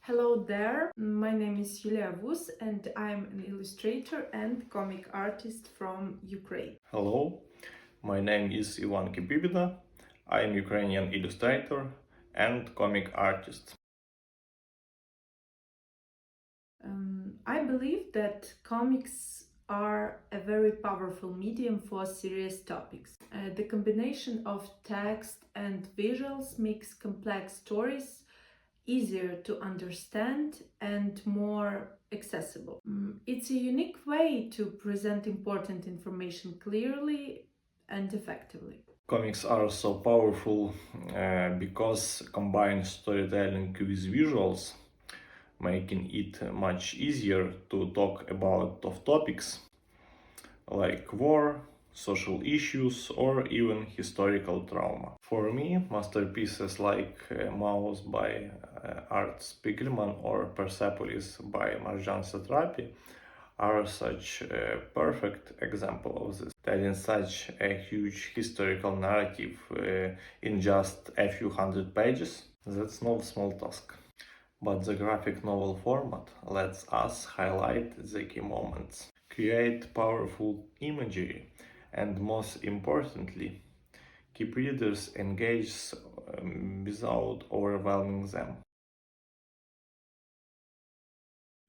Hello there, my name is Yulia Vus and I'm an illustrator and comic artist from Ukraine. Hello, my name is Kypibida. I am Ukrainian illustrator and comic artist. I believe that comics are a very powerful medium for serious topics. The combination of text and visuals makes complex stories easier to understand and more accessible. It's a unique way to present important information clearly and effectively. Comics are so powerful because combine storytelling with visuals, making it much easier to talk about tough topics like war, social issues, or even historical trauma. For me, masterpieces like Mouse by Art Spiegelman or Persepolis by Marjan Satrapi are such a perfect example of this. Telling such a huge historical narrative in just a few hundred pages, that's no small task. But the graphic novel format lets us highlight the key moments, create powerful imagery, and most importantly, keep readers engaged without overwhelming them.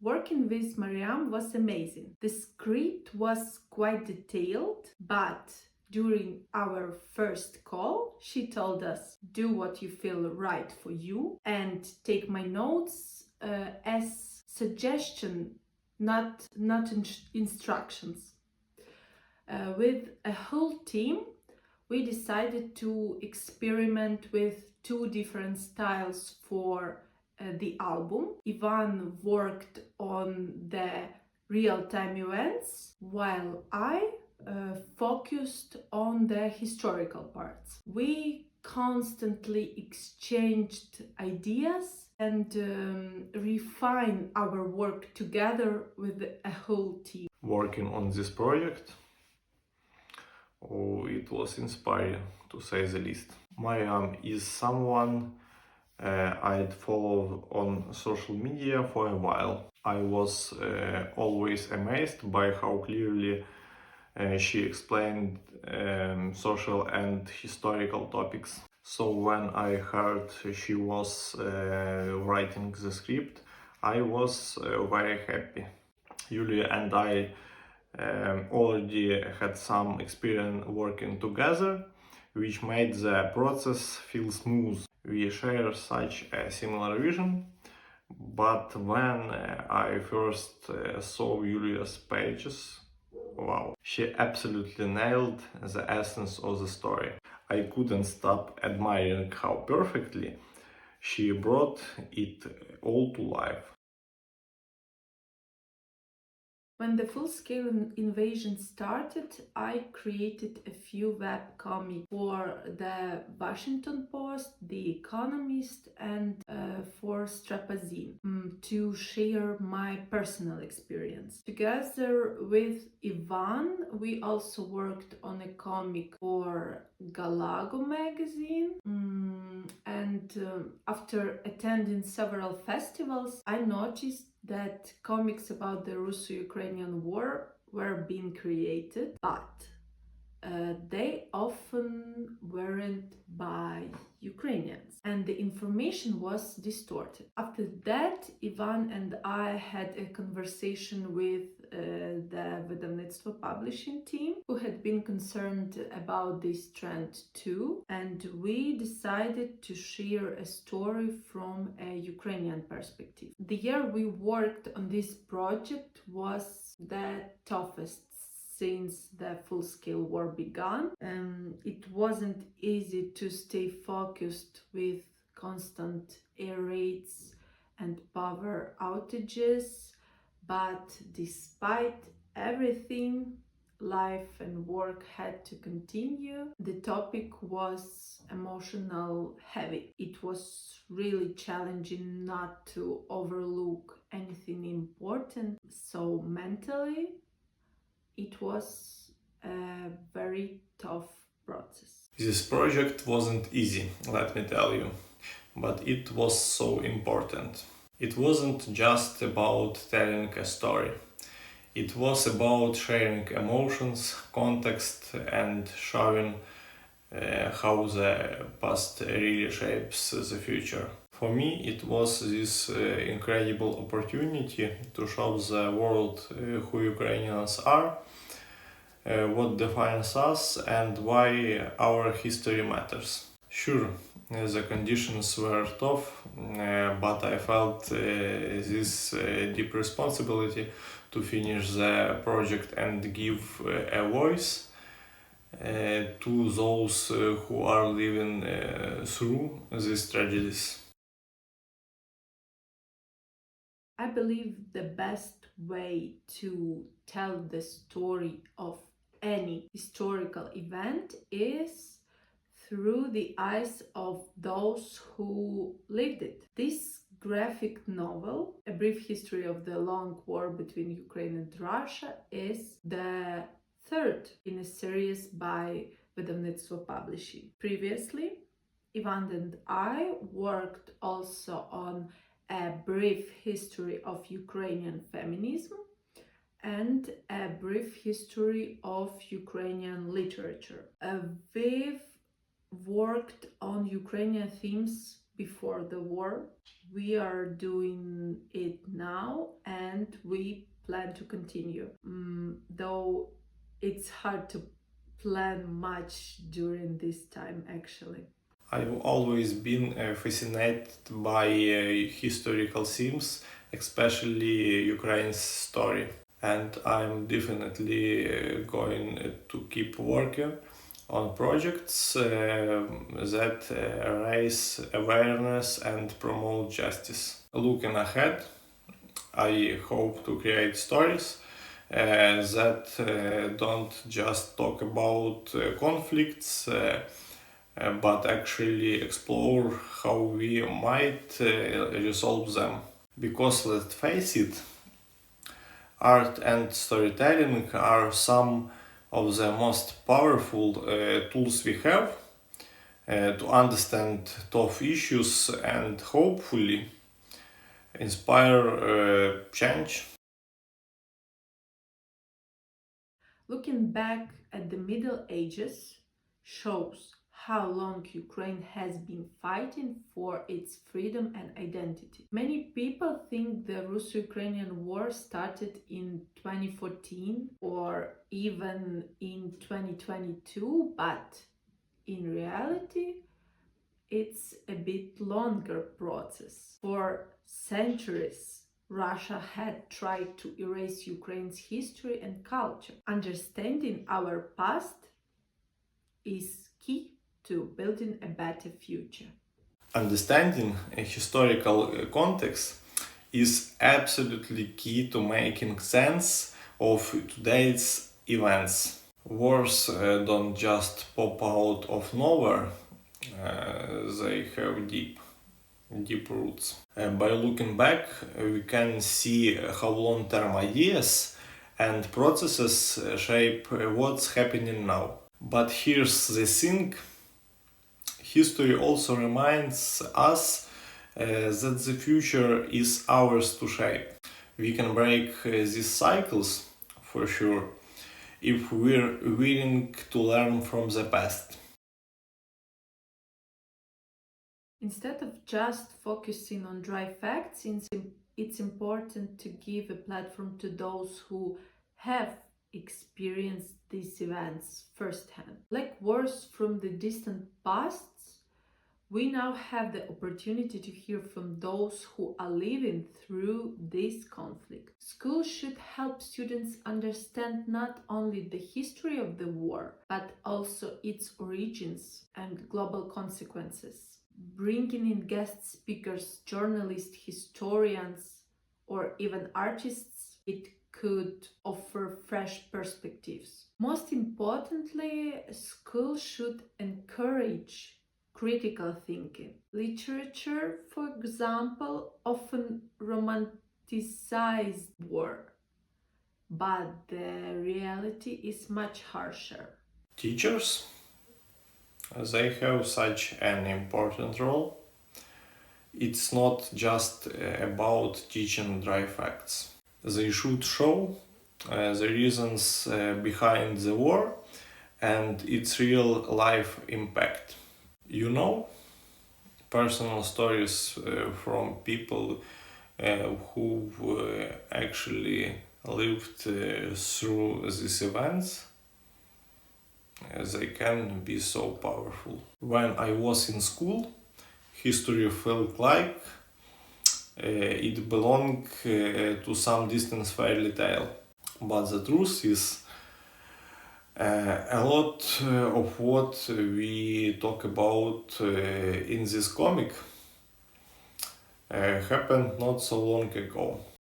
Working with Mariam was amazing. The script was quite detailed, but during our first call, she told us, do what you feel right for you and take my notes as suggestion, not instructions. With a whole team, we decided to experiment with two different styles for the album. Ivan worked on the real-time events, while I focused on the historical parts. We constantly exchanged ideas and refine our work together with a whole team. Working on this project, it was inspiring to say the least. Mariam is someone I'd followed on social media for a while. I was always amazed by how clearly she explained social and historical topics. So when I heard she was writing the script, I was very happy. Yulia and I already had some experience working together, which made the process feel smooth. We share such a similar vision, but when I first saw Julia's pages, wow, she absolutely nailed the essence of the story. I couldn't stop admiring how perfectly she brought it all to life. When the full-scale invasion started, I created a few webcomics for the Washington Post, The Economist, and for Strapazine to share my personal experience. Together with Ivan, we also worked on a comic for Galago magazine. After attending several festivals, I noticed that comics about the Russo-Ukrainian war were being created, but they often weren't by Ukrainians, and the information was distorted. After that, Ivan and I had a conversation with the Видавництво publishing team, who had been concerned about this trend too, and we decided to share a story from a Ukrainian perspective. The year we worked on this project was the toughest since the full-scale war began. It wasn't easy to stay focused with constant air raids and power outages, but despite everything, life and work had to continue. The topic was emotional heavy. It was really challenging not to overlook anything important, so mentally it was a very tough process. This project wasn't easy, let me tell you, but it was so important. It wasn't just about telling a story. It was about sharing emotions, context, and showing how the past really shapes the future. For me, it was this incredible opportunity to show the world who Ukrainians are, what defines us, and why our history matters. Sure, the conditions were tough, but I felt this deep responsibility to finish the project and give a voice to those who are living through these tragedies. I believe the best way to tell the story of any historical event is through the eyes of those who lived it. This graphic novel, A Brief History of the Long War Between Ukraine and Russia, is the third in a series by Видавництво Publishing. Previously, Ivan and I worked also on A Brief History of Ukrainian Feminism and A Brief History of Ukrainian Literature. We've worked on Ukrainian themes before the war. We are doing it now and we plan to continue. Though it's hard to plan much during this time actually. I've always been fascinated by historical themes, especially Ukraine's story, and I'm definitely going to keep working on projects that raise awareness and promote justice. Looking ahead, I hope to create stories that don't just talk about conflicts but actually explore how we might resolve them. Because let's face it, art and storytelling are some of the most powerful tools we have to understand tough issues and hopefully inspire change. Looking back at the Middle Ages shows how long Ukraine has been fighting for its freedom and identity. Many people think the Russo-Ukrainian War started in 2014 or even in 2022, but in reality, it's a bit longer process. For centuries, Russia had tried to erase Ukraine's history and culture. Understanding our past is key to building a better future. Understanding a historical context is absolutely key to making sense of today's events. Wars don't just pop out of nowhere, they have deep roots. By looking back, we can see how long-term ideas and processes shape what's happening now. But here's the thing, history also reminds us that the future is ours to shape. We can break these cycles, for sure, if we're willing to learn from the past. Instead of just focusing on dry facts, it's important to give a platform to those who have experienced these events firsthand. Like wars from the distant past, we now have the opportunity to hear from those who are living through this conflict. Schools should help students understand not only the history of the war, but also its origins and global consequences. Bringing in guest speakers, journalists, historians, or even artists, it could offer fresh perspectives. Most importantly, schools should encourage critical thinking. Literature, for example, often romanticizes war, but the reality is much harsher. Teachers, they have such an important role. It's not just about teaching dry facts. They should show the reasons behind the war and its real life impact. You know, personal stories from people who actually lived through these events. They can be so powerful. When I was in school, history felt like it belonged to some distant fairy tale. But the truth is, a lot of what we talk about in this comic happened not so long ago.